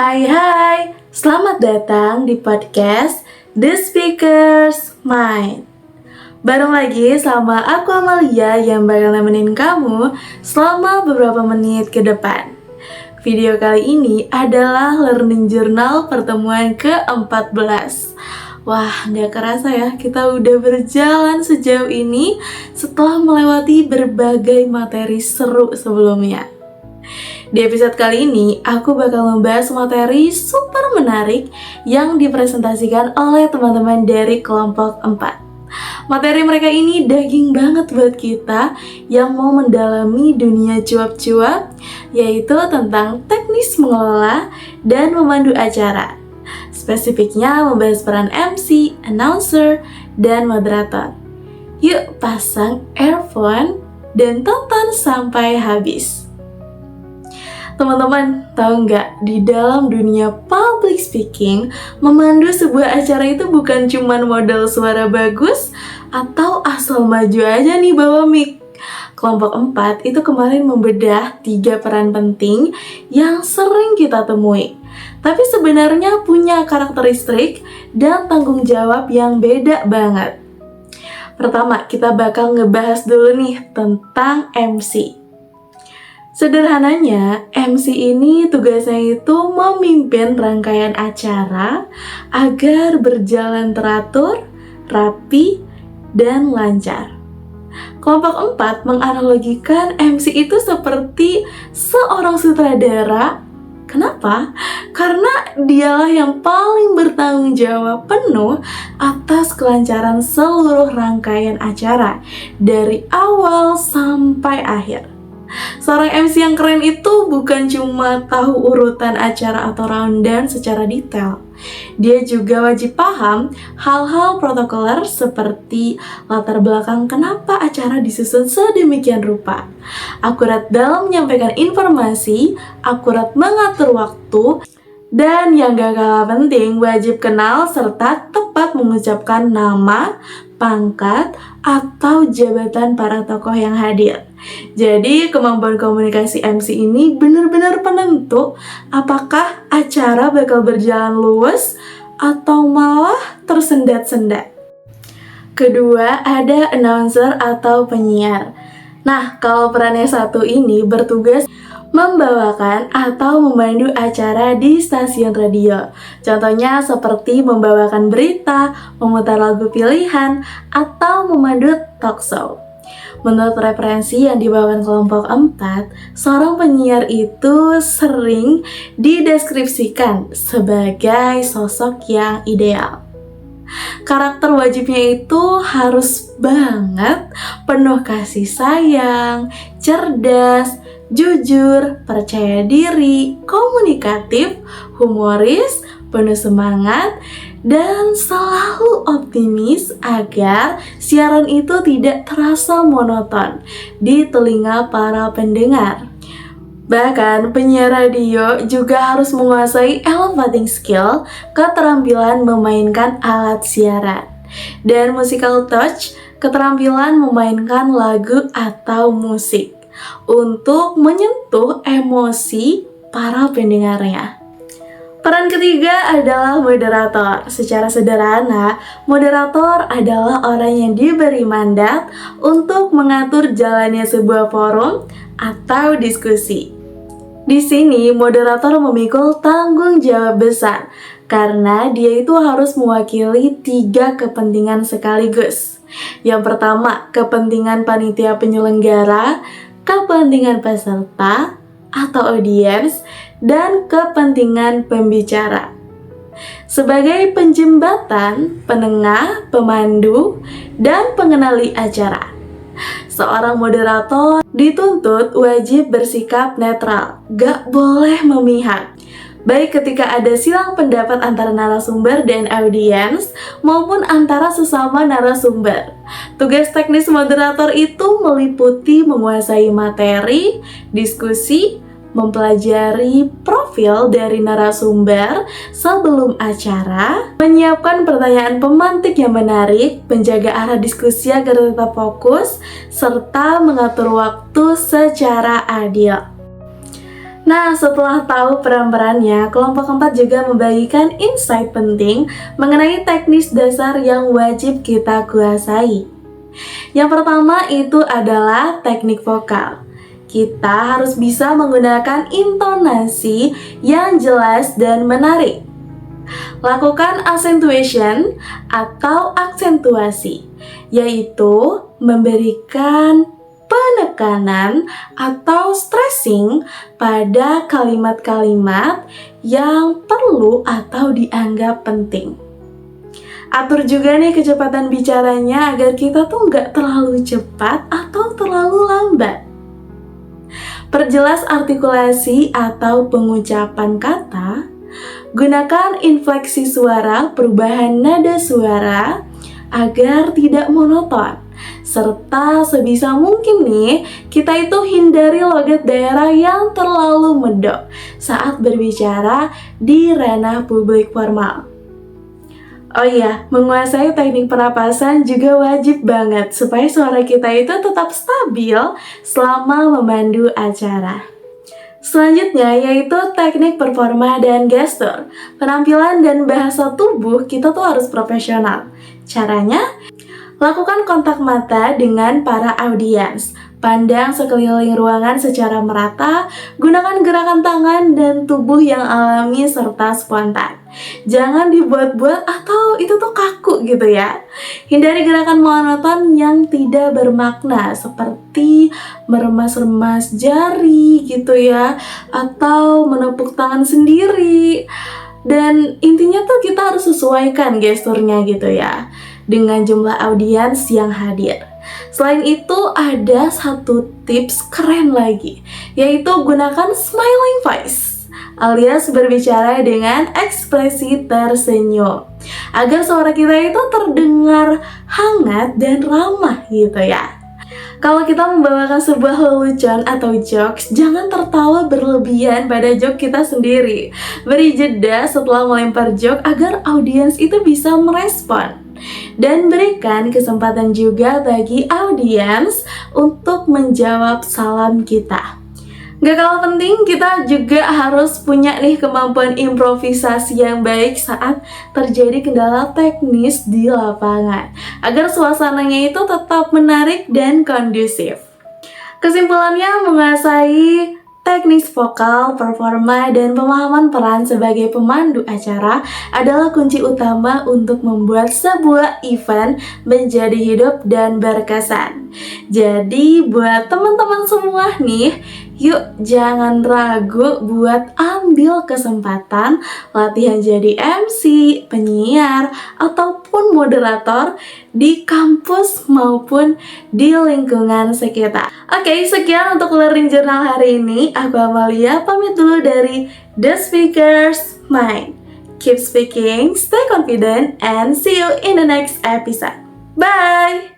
Hai, selamat datang di podcast The Speaker's Mind. Bareng lagi sama aku Amalia yang bakal nemenin kamu selama beberapa menit ke depan. Video kali ini adalah learning journal pertemuan ke-14. Wah, gak kerasa ya, kita udah berjalan sejauh ini setelah melewati berbagai materi seru sebelumnya. Di episode kali ini, aku bakal membahas materi super menarik yang dipresentasikan oleh teman-teman dari kelompok 4. Materi mereka ini daging banget buat kita yang mau mendalami dunia cuap-cuap, yaitu tentang teknis mengelola dan memandu acara. Spesifiknya membahas peran MC, announcer, dan moderator. Yuk pasang earphone dan tonton sampai habis. Teman-teman, tahu nggak, di dalam dunia public speaking, memandu sebuah acara itu bukan cuma modal suara bagus atau asal maju aja nih bawa mic. Kelompok 4 itu kemarin membedah 3 peran penting yang sering kita temui, tapi sebenarnya punya karakteristik dan tanggung jawab yang beda banget. Pertama, kita bakal ngebahas dulu nih tentang MC. Sederhananya, MC ini tugasnya itu memimpin rangkaian acara agar berjalan teratur, rapi, dan lancar. Kelompok 4 menganalogikan MC itu seperti seorang sutradara. Kenapa? Karena dialah yang paling bertanggung jawab penuh atas kelancaran seluruh rangkaian acara dari awal sampai akhir. Seorang MC yang keren itu bukan cuma tahu urutan acara atau rundown secara detail. Dia juga wajib paham hal-hal protokoler seperti latar belakang kenapa acara disusun sedemikian rupa. Akurat dalam menyampaikan informasi, akurat mengatur waktu, dan yang gak kalah penting, wajib kenal serta tepat mengucapkan nama, pangkat, atau jabatan para tokoh yang hadir. Jadi kemampuan komunikasi MC ini benar-benar penentu apakah acara bakal berjalan luwes atau malah tersendat-sendat. Kedua, ada announcer atau penyiar. Nah, kalau perannya satu ini bertugas membawakan atau memandu acara di stasiun radio. Contohnya seperti membawakan berita, memutar lagu pilihan, atau memandu talk show. Menurut referensi yang dibawakan kelompok 4, seorang penyiar itu sering dideskripsikan sebagai sosok yang ideal. Karakter wajibnya itu harus banget penuh kasih sayang, cerdas, jujur, percaya diri, komunikatif, humoris, penuh semangat, dan selalu optimis agar siaran itu tidak terasa monoton di telinga para pendengar. Bahkan penyiar radio juga harus menguasai elevating skill, keterampilan memainkan alat siaran, dan musical touch, keterampilan memainkan lagu atau musik untuk menyentuh emosi para pendengarnya. Peran ketiga adalah moderator. Secara sederhana, moderator adalah orang yang diberi mandat untuk mengatur jalannya sebuah forum atau diskusi. Di sini, moderator memikul tanggung jawab besar karena dia itu harus mewakili 3 kepentingan sekaligus. Yang pertama, kepentingan panitia penyelenggara, kepentingan peserta atau audiens, dan kepentingan pembicara. Sebagai penjembatan, penengah, pemandu, dan pengenali acara, seorang moderator dituntut wajib bersikap netral, gak boleh memihak, baik ketika ada silang pendapat antara narasumber dan audiens maupun antara sesama narasumber. Tugas teknis moderator itu meliputi menguasai materi, diskusi, mempelajari profil dari narasumber sebelum acara, menyiapkan pertanyaan pemantik yang menarik, menjaga arah diskusi agar tetap fokus, serta mengatur waktu secara adil. Nah, setelah tahu peran-perannya, kelompok keempat juga membagikan insight penting mengenai teknis dasar yang wajib kita kuasai. Yang pertama itu adalah teknik vokal. Kita harus bisa menggunakan intonasi yang jelas dan menarik. Lakukan accentuation atau aksentuasi, yaitu memberikan penekanan atau stressing pada kalimat-kalimat yang perlu atau dianggap penting. Atur juga nih kecepatan bicaranya agar kita tuh nggak terlalu cepat atau terlalu lambat. Perjelas artikulasi atau pengucapan kata. Gunakan infleksi suara, perubahan nada suara agar tidak monoton. Serta sebisa mungkin nih, kita itu hindari logat daerah yang terlalu medok saat berbicara di ranah publik formal. Oh iya, menguasai teknik pernapasan juga wajib banget supaya suara kita itu tetap stabil selama memandu acara. Selanjutnya yaitu teknik performa dan gestur. Penampilan dan bahasa tubuh kita tuh harus profesional. Caranya, lakukan kontak mata dengan para audiens. Pandang sekeliling ruangan secara merata, gunakan gerakan tangan dan tubuh yang alami serta spontan. Jangan dibuat-buat atau itu tuh kaku gitu ya. Hindari gerakan monoton yang tidak bermakna seperti meremas-remas jari gitu ya, atau menepuk tangan sendiri. Dan intinya tuh kita harus sesuaikan gesturnya gitu ya dengan jumlah audiens yang hadir. Selain itu ada satu tips keren lagi, yaitu gunakan smiling face alias berbicara dengan ekspresi tersenyum agar suara kita itu terdengar hangat dan ramah gitu ya. Kalau kita membawakan sebuah lelucon atau jokes, jangan tertawa berlebihan pada joke kita sendiri. Beri jeda setelah melempar joke agar audiens itu bisa merespon. Dan berikan kesempatan juga bagi audiens untuk menjawab salam kita. Gak kalah penting, kita juga harus punya nih kemampuan improvisasi yang baik saat terjadi kendala teknis di lapangan, agar suasananya itu tetap menarik dan kondusif. Kesimpulannya, menguasai teknik vokal, performa, dan pemahaman peran sebagai pemandu acara adalah kunci utama untuk membuat sebuah event menjadi hidup dan berkesan. Jadi buat teman-teman semua nih, yuk jangan ragu buat ambil kesempatan latihan jadi MC, penyiar, ataupun moderator di kampus maupun di lingkungan sekitar. Oke, sekian untuk Learning Journal hari ini. Aku Amalia pamit dulu dari The Speaker's Mind. Keep speaking, stay confident, and see you in the next episode. Bye!